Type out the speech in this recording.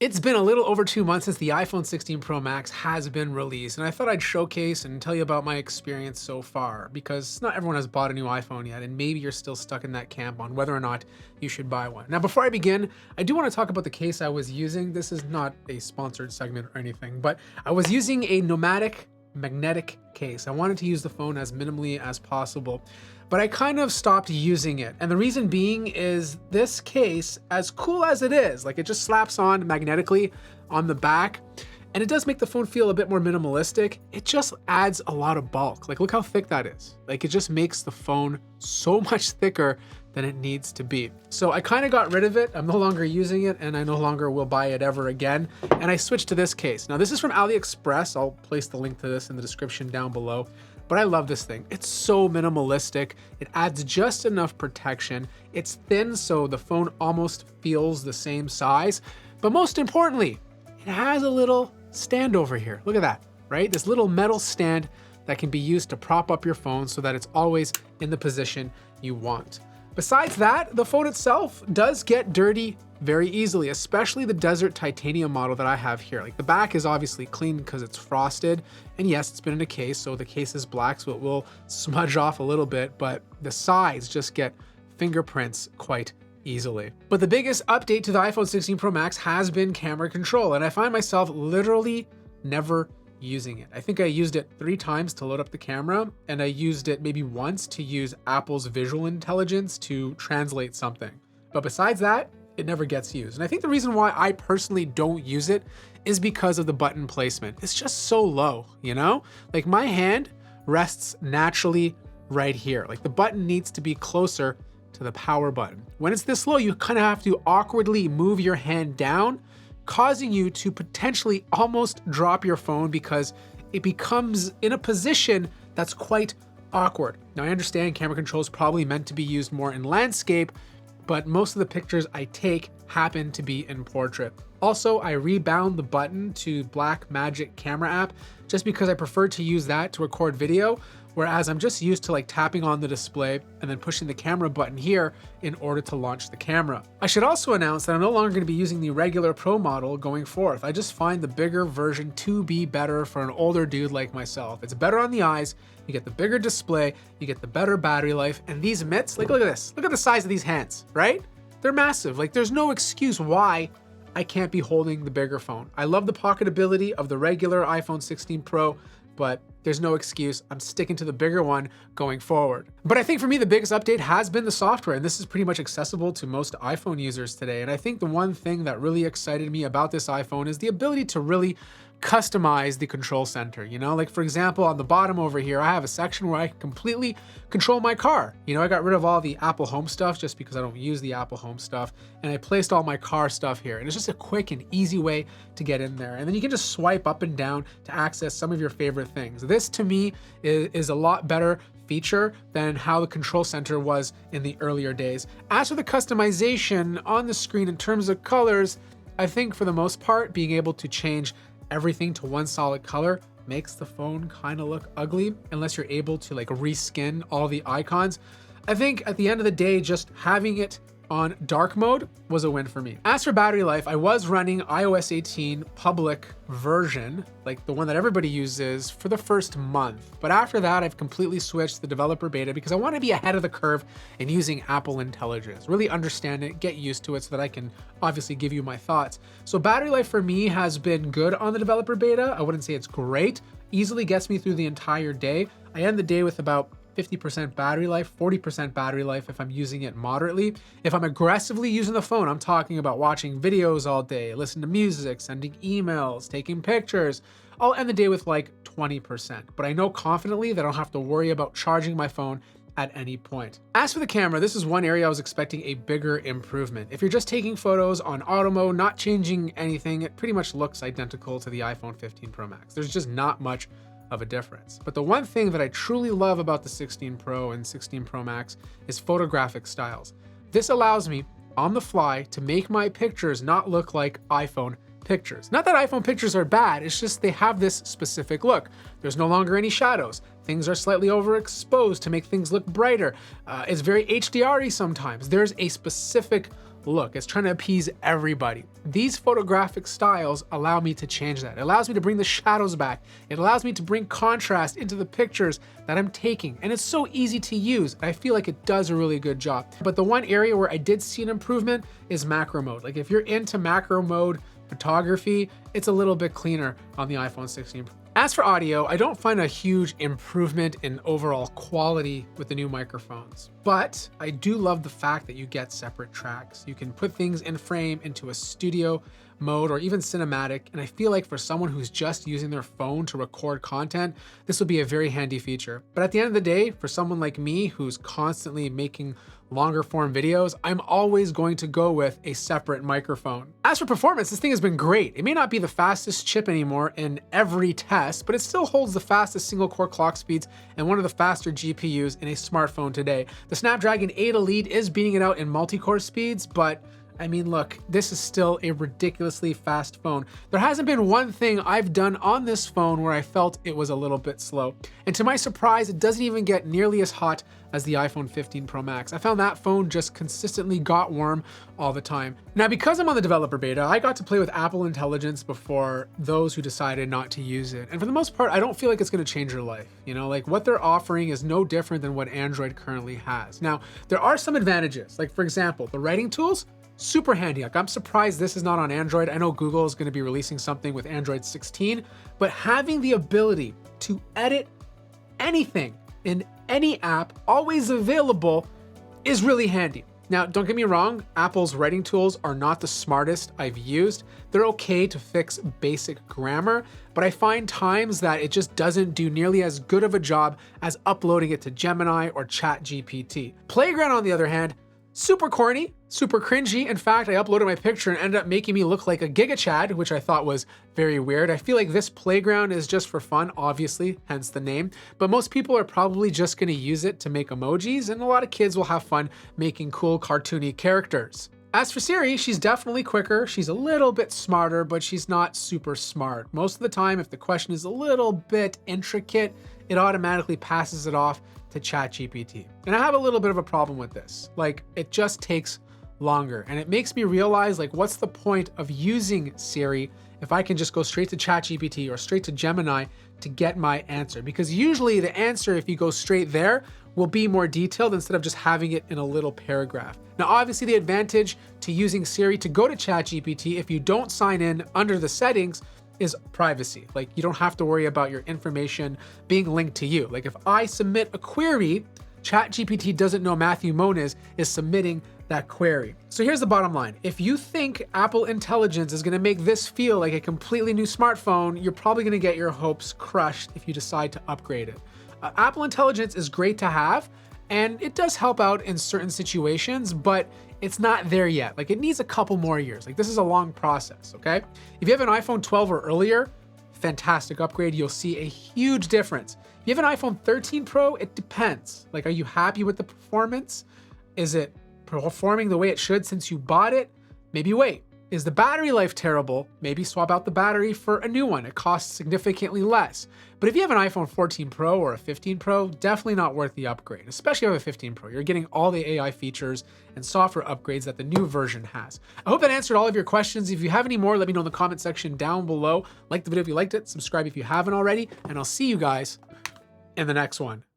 It's been a little over 2 months since the iPhone 16 Pro Max has been released, and I thought I'd showcase and tell you about my experience so far, because not everyone has bought a new iPhone yet, and maybe you're still stuck in that camp on whether or not you should buy one. Now, before I begin, I do want to talk about the case I was using. This is not a sponsored segment or anything, but I was using a pneumatic magnetic case. I wanted to use the phone as minimally as possible, but I kind of stopped using it. And the reason being is this case, as cool as it is, like it just slaps on magnetically on the back, and it does make the phone feel a bit more minimalistic. It just adds a lot of bulk. Like, look how thick that is. Like, it just makes the phone so much thicker than it needs to be. So I kind of got rid of it. I'm no longer using it, and I no longer will buy it ever again. And I switched to this case. Now, this is from AliExpress. I'll place the link to this in the description down below. But I love this thing. It's so minimalistic. It adds just enough protection. It's thin, so the phone almost feels the same size. But most importantly, it has a little stand over here. Look at that, right? This little metal stand that can be used to prop up your phone so that it's always in the position you want. Besides that, the phone itself does get dirty very easily, especially the Desert Titanium model that I have here. Like, the back is obviously clean because it's frosted, and yes, it's been in a case, so the case is black, so it will smudge off a little bit, but the sides just get fingerprints quite easily. But the biggest update to the iPhone 16 Pro Max has been camera control, and I find myself literally never using it. I think I used it 3 times to load up the camera, and I used it maybe once to use Apple's visual intelligence to translate something. But besides that, it never gets used. And I think the reason why I personally don't use it is because of the button placement. It's just so low, you know? Like, my hand rests naturally right here. Like, the button needs to be closer to the power button. When it's this low, you kind of have to awkwardly move your hand down, causing you to potentially almost drop your phone because it becomes in a position that's quite awkward. Now, I understand camera control is probably meant to be used more in landscape, but most of the pictures I take happen to be in portrait. Also, I rebound the button to Blackmagic camera app just because I prefer to use that to record video, whereas I'm just used to like tapping on the display and then pushing the camera button here in order to launch the camera. I should also announce that I'm no longer going to be using the regular Pro model going forth. I just find the bigger version to be better for an older dude like myself. It's better on the eyes, you get the bigger display, you get the better battery life, and these mitts, like, look at this. Look at the size of these hands, right? They're massive. Like, there's no excuse why I can't be holding the bigger phone. I love the pocketability of the regular iPhone 16 Pro, but there's no excuse. I'm sticking to the bigger one going forward. But I think for me, the biggest update has been the software, and this is pretty much accessible to most iPhone users today. And I think the one thing that really excited me about this iPhone is the ability to really customize the control center. You know, like, for example, on the bottom over here, I have a section where I can completely control my car. You know, I got rid of all the Apple Home stuff just because I don't use the Apple Home stuff, and I placed all my car stuff here. And it's just a quick and easy way to get in there. And then you can just swipe up and down to access some of your favorite things. This, to me, is a lot better feature than how the control center was in the earlier days. As for the customization on the screen in terms of colors, I think for the most part, being able to change everything to one solid color makes the phone kind of look ugly unless you're able to like reskin all the icons. I think at the end of the day, just having it on dark mode was a win for me. As for battery life, I was running iOS 18 public version, like the one that everybody uses, for the first month. But after that, I've completely switched to the developer beta because I want to be ahead of the curve in using Apple Intelligence, really understand it, get used to it so that I can obviously give you my thoughts. So battery life for me has been good on the developer beta. I wouldn't say it's great. Easily gets me through the entire day. I end the day with about 50% battery life, 40% battery life if I'm using it moderately. If I'm aggressively using the phone, I'm talking about watching videos all day, listening to music, sending emails, taking pictures, I'll end the day with like 20%. But I know confidently that I don't have to worry about charging my phone at any point. As for the camera, this is one area I was expecting a bigger improvement. If you're just taking photos on auto mode, not changing anything, it pretty much looks identical to the iPhone 15 Pro Max. There's just not much of a difference. But the one thing that I truly love about the 16 Pro and 16 Pro Max is photographic styles. This allows me on the fly to make my pictures not look like iPhone pictures. Not that iPhone pictures are bad, it's just they have this specific look. There's no longer any shadows. Things are slightly overexposed to make things look brighter. It's very HDR-y sometimes. There's a specific look. It's trying to appease everybody. These photographic styles allow me to change that. It allows me to bring the shadows back. It allows me to bring contrast into the pictures that I'm taking. And it's so easy to use. I feel like it does a really good job. But the one area where I did see an improvement is macro mode. Like if you're into macro mode photography, it's a little bit cleaner on the iPhone 16 Pro. As for audio, I don't find a huge improvement in overall quality with the new microphones, but I do love the fact that you get separate tracks. You can put things in frame into a studio mode or even cinematic, and I feel like for someone who's just using their phone to record content, this will be a very handy feature. But at the end of the day, for someone like me who's constantly making longer form videos, I'm always going to go with a separate microphone. As for performance, this thing has been great. It may not be the fastest chip anymore in every test, but it still holds the fastest single core clock speeds and one of the faster GPUs in a smartphone today. The Snapdragon 8 Elite is beating it out in multi-core speeds, but I mean, look, this is still a ridiculously fast phone. There hasn't been one thing I've done on this phone where I felt it was a little bit slow. And to my surprise, it doesn't even get nearly as hot as the iPhone 15 Pro Max. I found that phone just consistently got warm all the time. Now, because I'm on the developer beta, I got to play with Apple Intelligence before those who decided not to use it. And for the most part, I don't feel like it's gonna change your life. You know, like what they're offering is no different than what Android currently has. Now, there are some advantages. Like for example, the writing tools, super handy. Like I'm surprised this is not on Android. I know Google is going to be releasing something with Android 16, but having the ability to edit anything in any app always available is really handy. Now, don't get me wrong, Apple's writing tools are not the smartest I've used. They're okay to fix basic grammar, but I find times that it just doesn't do nearly as good of a job as uploading it to Gemini or ChatGPT. Playground, on the other hand, super corny, super cringy. In fact, I uploaded my picture and ended up making me look like a Giga Chad, which I thought was very weird. I feel like this playground is just for fun, obviously, hence the name, but most people are probably just gonna use it to make emojis, and a lot of kids will have fun making cool cartoony characters. As for Siri, she's definitely quicker. She's a little bit smarter, but she's not super smart. Most of the time, if the question is a little bit intricate, it automatically passes it off to ChatGPT. And I have a little bit of a problem with this. Like, it just takes longer. And it makes me realize, like, what's the point of using Siri if I can just go straight to ChatGPT or straight to Gemini to get my answer? Because usually the answer, if you go straight there, will be more detailed instead of just having it in a little paragraph. Now, obviously the advantage to using Siri to go to ChatGPT if you don't sign in under the settings is privacy. Like, you don't have to worry about your information being linked to you. Like if I submit a query, ChatGPT doesn't know Matthew Moniz is submitting that query. So here's the bottom line. If you think Apple Intelligence is gonna make this feel like a completely new smartphone, you're probably gonna get your hopes crushed if you decide to upgrade it. Apple Intelligence is great to have, and it does help out in certain situations, but it's not there yet. Like, it needs a couple more years. Like, this is a long process, okay? If you have an iPhone 12 or earlier, fantastic upgrade. You'll see a huge difference. If you have an iPhone 13 Pro, it depends. Like, are you happy with the performance? Is it performing the way it should since you bought it? Maybe wait. Is the battery life terrible? Maybe swap out the battery for a new one. It costs significantly less. But if you have an iPhone 14 Pro or a 15 Pro, definitely not worth the upgrade, especially if you have a 15 Pro. You're getting all the AI features and software upgrades that the new version has. I hope that answered all of your questions. If you have any more, let me know in the comment section down below. Like the video if you liked it, subscribe if you haven't already, and I'll see you guys in the next one.